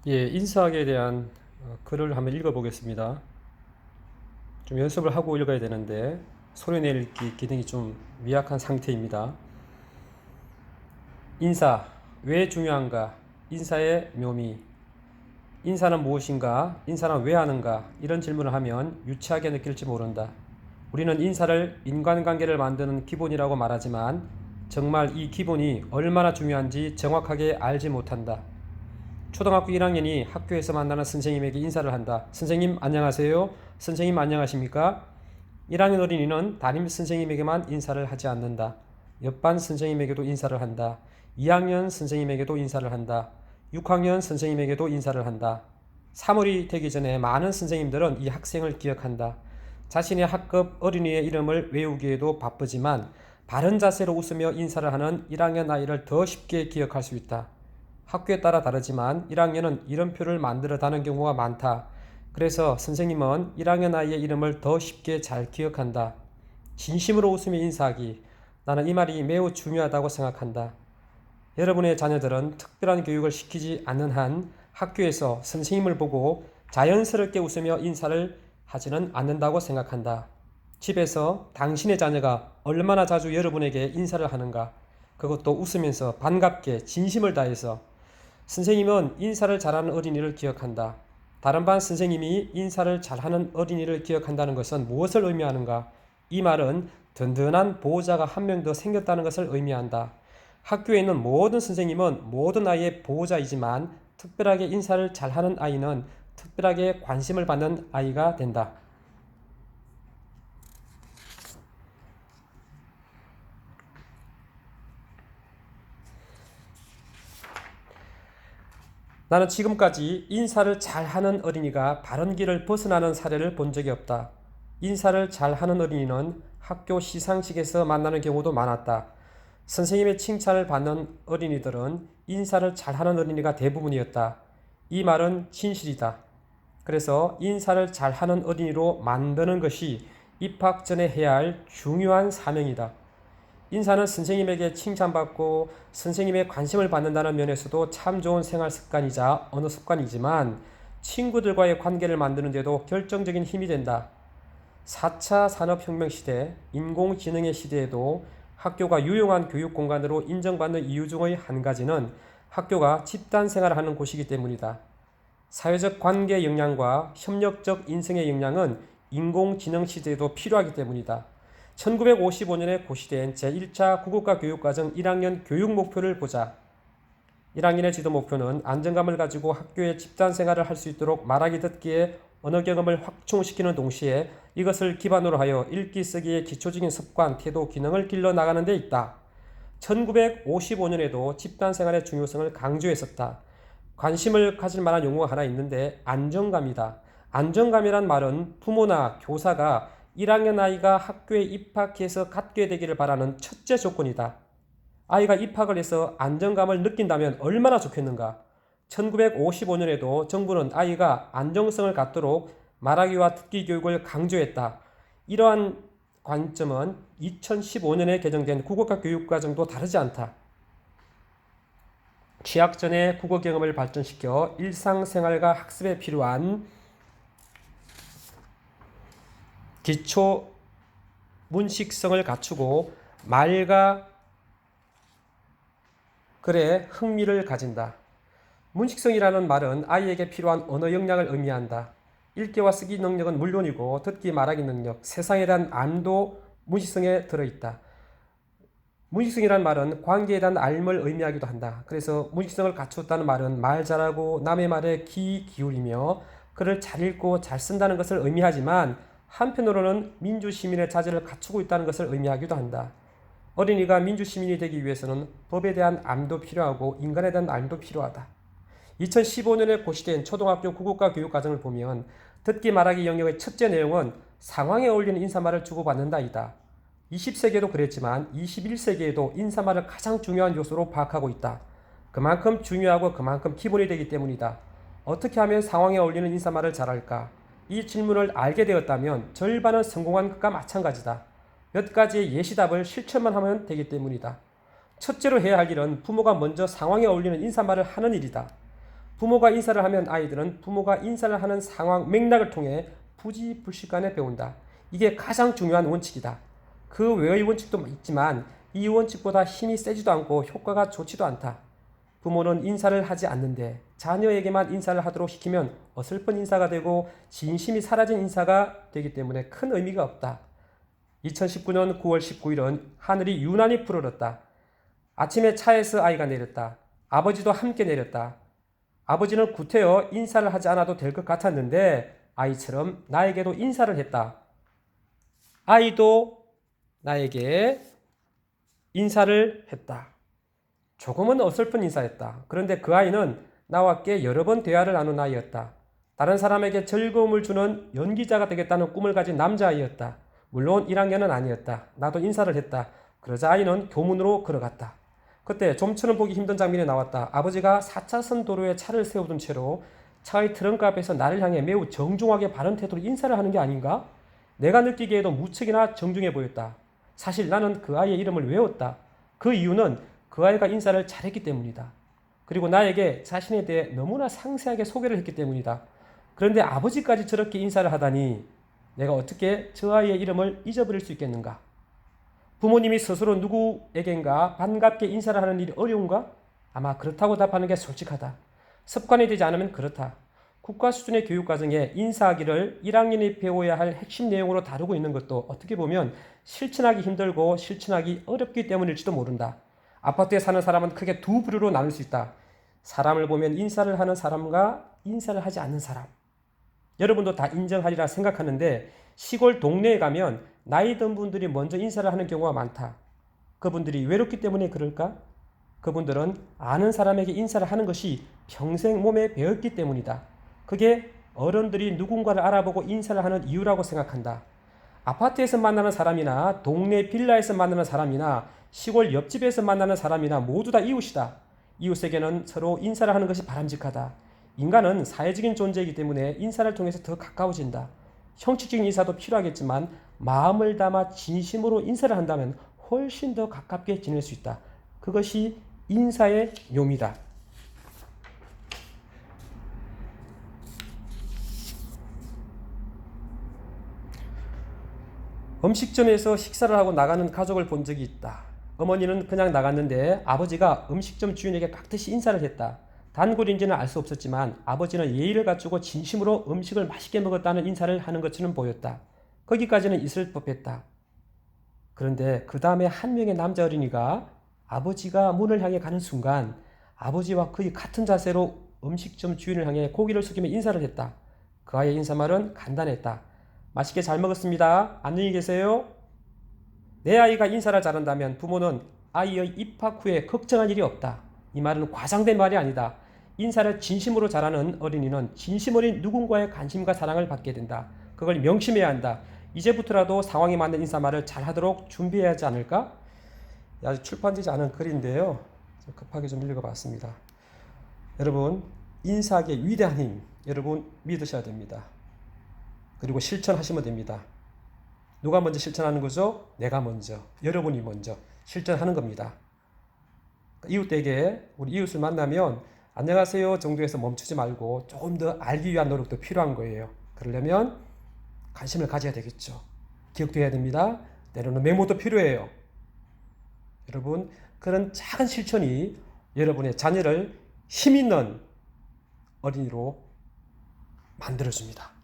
예, 인사학에 대한 글을 한번 읽어보겠습니다. 좀 연습을 하고 읽어야 되는데 소리 낼 기능이 좀 미약한 상태입니다. 인사, 왜 중요한가? 인사의 묘미. 인사는 무엇인가? 인사는 왜 하는가? 이런 질문을 하면 유치하게 느낄지 모른다. 우리는 인사를 인간관계를 만드는 기본이라고 말하지만 정말 이 기본이 얼마나 중요한지 정확하게 알지 못한다. 초등학교 1학년이 학교에서 만나는 선생님에게 인사를 한다. 선생님 안녕하세요. 선생님 안녕하십니까? 1학년 어린이는 담임 선생님에게만 인사를 하지 않는다. 옆반 선생님에게도 인사를 한다. 2학년 선생님에게도 인사를 한다. 6학년 선생님에게도 인사를 한다. 3월이 되기 전에 많은 선생님들은 이 학생을 기억한다. 자신의 학급 어린이의 이름을 외우기에도 바쁘지만 바른 자세로 웃으며 인사를 하는 1학년 아이를 더 쉽게 기억할 수 있다. 학교에 따라 다르지만 1학년은 이름표를 만들어 다는 경우가 많다. 그래서 선생님은 1학년 아이의 이름을 더 쉽게 잘 기억한다. 진심으로 웃으며 인사하기. 나는 이 말이 매우 중요하다고 생각한다. 여러분의 자녀들은 특별한 교육을 시키지 않는 한 학교에서 선생님을 보고 자연스럽게 웃으며 인사를 하지는 않는다고 생각한다. 집에서 당신의 자녀가 얼마나 자주 여러분에게 인사를 하는가? 그것도 웃으면서 반갑게 진심을 다해서. 선생님은 인사를 잘하는 어린이를 기억한다. 다른 반 선생님이 인사를 잘하는 어린이를 기억한다는 것은 무엇을 의미하는가? 이 말은 든든한 보호자가 한 명 더 생겼다는 것을 의미한다. 학교에 있는 모든 선생님은 모든 아이의 보호자이지만 특별하게 인사를 잘하는 아이는 특별하게 관심을 받는 아이가 된다. 나는 지금까지 인사를 잘하는 어린이가 바른 길을 벗어나는 사례를 본 적이 없다. 인사를 잘하는 어린이는 학교 시상식에서 만나는 경우도 많았다. 선생님의 칭찬을 받는 어린이들은 인사를 잘하는 어린이가 대부분이었다. 이 말은 진실이다. 그래서 인사를 잘하는 어린이로 만드는 것이 입학 전에 해야 할 중요한 사명이다. 인사는 선생님에게 칭찬받고 선생님의 관심을 받는다는 면에서도 참 좋은 생활 습관이자 언어 습관이지만 친구들과의 관계를 만드는 데도 결정적인 힘이 된다. 4차 산업혁명 시대, 인공지능의 시대에도 학교가 유용한 교육 공간으로 인정받는 이유 중의 한 가지는 학교가 집단 생활을 하는 곳이기 때문이다. 사회적 관계 역량과 협력적 인성의 역량은 인공지능 시대에도 필요하기 때문이다. 1955년에 고시된 제1차 국어과 교육과정 1학년 교육 목표를 보자. 1학년의 지도 목표는 안정감을 가지고 학교의 집단 생활을 할 수 있도록 말하기 듣기에 언어 경험을 확충시키는 동시에 이것을 기반으로 하여 읽기 쓰기의 기초적인 습관, 태도, 기능을 길러 나가는 데 있다. 1955년에도 집단 생활의 중요성을 강조했었다. 관심을 가질 만한 용어가 하나 있는데 안정감이다. 안정감이란 말은 부모나 교사가 1학년 아이가 학교에 입학해서 갖게 되기를 바라는 첫째 조건이다. 아이가 입학을 해서 안정감을 느낀다면 얼마나 좋겠는가. 1955년에도 정부는 아이가 안정성을 갖도록 말하기와 듣기 교육을 강조했다. 이러한 관점은 2015년에 개정된 국어과 교육과정도 다르지 않다. 취학 전에 국어 경험을 발전시켜 일상생활과 학습에 필요한 기초 문식성을 갖추고 말과 글에 흥미를 가진다. 문식성이라는 말은 아이에게 필요한 언어 역량을 의미한다. 읽기와 쓰기 능력은 물론이고 듣기 말하기 능력, 세상에 대한 안도 문식성에 들어있다. 문식성이라는 말은 관계에 대한 알을 의미하기도 한다. 그래서 문식성을 갖추었다는 말은 말 잘하고 남의 말에 귀 기울이며 글을 잘 읽고 잘 쓴다는 것을 의미하지만 한편으로는 민주시민의 자질을 갖추고 있다는 것을 의미하기도 한다. 어린이가 민주시민이 되기 위해서는 법에 대한 암도 필요하고 인간에 대한 알도 필요하다. 2015년에 고시된 초등학교 국어과 교육과정을 보면 듣기 말하기 영역의 첫째 내용은 상황에 어울리는 인사말을 주고받는다이다. 20세기에도 그랬지만 21세기에도 인사말을 가장 중요한 요소로 파악하고 있다. 그만큼 중요하고 그만큼 기본이 되기 때문이다. 어떻게 하면 상황에 어울리는 인사말을 잘할까? 이 질문을 알게 되었다면 절반은 성공한 것과 마찬가지다. 몇 가지의 예시답을 실천만 하면 되기 때문이다. 첫째로 해야 할 일은 부모가 먼저 상황에 어울리는 인사말을 하는 일이다. 부모가 인사를 하면 아이들은 부모가 인사를 하는 상황 맥락을 통해 부지불식간에 배운다. 이게 가장 중요한 원칙이다. 그 외의 원칙도 있지만 이 원칙보다 힘이 세지도 않고 효과가 좋지도 않다. 부모는 인사를 하지 않는데 자녀에게만 인사를 하도록 시키면 어설픈 인사가 되고 진심이 사라진 인사가 되기 때문에 큰 의미가 없다. 2019년 9월 19일은 하늘이 유난히 푸르렀다. 아침에 차에서 아이가 내렸다. 아버지도 함께 내렸다. 아버지는 구태여 인사를 하지 않아도 될 것 같았는데 아이처럼 나에게도 인사를 했다. 아이도 나에게 인사를 했다. 조금은 어설픈 인사였다. 그런데 그 아이는 나와 함께 여러 번 대화를 나눈 아이였다. 다른 사람에게 즐거움을 주는 연기자가 되겠다는 꿈을 가진 남자아이였다. 물론 1학년은 아니었다. 나도 인사를 했다. 그러자 아이는 교문으로 걸어갔다. 그때 좀처럼 보기 힘든 장면이 나왔다. 아버지가 4차선 도로에 차를 세워둔 채로 차의 트렁크 앞에서 나를 향해 매우 정중하게 바른 태도로 인사를 하는 게 아닌가? 내가 느끼기에도 무척이나 정중해 보였다. 사실 나는 그 아이의 이름을 외웠다. 그 이유는 그 아이가 인사를 잘했기 때문이다. 그리고 나에게 자신에 대해 너무나 상세하게 소개를 했기 때문이다. 그런데 아버지까지 저렇게 인사를 하다니 내가 어떻게 저 아이의 이름을 잊어버릴 수 있겠는가? 부모님이 스스로 누구에겐가 반갑게 인사를 하는 일이 어려운가? 아마 그렇다고 답하는 게 솔직하다. 습관이 되지 않으면 그렇다. 국가 수준의 교육과정에 인사하기를 1학년이 배워야 할 핵심 내용으로 다루고 있는 것도 어떻게 보면 실천하기 힘들고 실천하기 어렵기 때문일지도 모른다. 아파트에 사는 사람은 크게 두 부류로 나눌 수 있다. 사람을 보면 인사를 하는 사람과 인사를 하지 않는 사람. 여러분도 다 인정하리라 생각하는데 시골 동네에 가면 나이 든 분들이 먼저 인사를 하는 경우가 많다. 그분들이 외롭기 때문에 그럴까? 그분들은 아는 사람에게 인사를 하는 것이 평생 몸에 배었기 때문이다. 그게 어른들이 누군가를 알아보고 인사를 하는 이유라고 생각한다. 아파트에서 만나는 사람이나 동네 빌라에서 만나는 사람이나 시골 옆집에서 만나는 사람이나 모두 다 이웃이다. 이웃에게는 서로 인사를 하는 것이 바람직하다. 인간은 사회적인 존재이기 때문에 인사를 통해서 더 가까워진다. 형식적인 인사도 필요하겠지만 마음을 담아 진심으로 인사를 한다면 훨씬 더 가깝게 지낼 수 있다. 그것이 인사의 묘미다. 음식점에서 식사를 하고 나가는 가족을 본 적이 있다. 어머니는 그냥 나갔는데 아버지가 음식점 주인에게 깍듯이 인사를 했다. 단골인지는 알 수 없었지만 아버지는 예의를 갖추고 진심으로 음식을 맛있게 먹었다는 인사를 하는 것처럼 보였다. 거기까지는 있을 법했다. 그런데 그 다음에 한 명의 남자 어린이가 아버지가 문을 향해 가는 순간 아버지와 거의 같은 자세로 음식점 주인을 향해 고개를 숙이며 인사를 했다. 그 아이의 인사말은 간단했다. 맛있게 잘 먹었습니다. 안녕히 계세요. 내 아이가 인사를 잘한다면 부모는 아이의 입학 후에 걱정할 일이 없다. 이 말은 과장된 말이 아니다. 인사를 진심으로 잘하는 어린이는 진심 어린 누군가의 관심과 사랑을 받게 된다. 그걸 명심해야 한다. 이제부터라도 상황에 맞는 인사말을 잘하도록 준비해야 하지 않을까? 아직 출판되지 않은 글인데요. 급하게 좀 읽어봤습니다. 여러분, 인사하기의 위대한 힘, 여러분 믿으셔야 됩니다. 그리고 실천하시면 됩니다. 누가 먼저 실천하는 거죠? 내가 먼저, 여러분이 먼저 실천하는 겁니다. 이웃에게 우리 이웃을 만나면 안녕하세요 정도에서 멈추지 말고 조금 더 알기 위한 노력도 필요한 거예요. 그러려면 관심을 가져야 되겠죠. 기억도 해야 됩니다. 때로는 메모도 필요해요. 여러분, 그런 작은 실천이 여러분의 자녀를 힘있는 어린이로 만들어줍니다.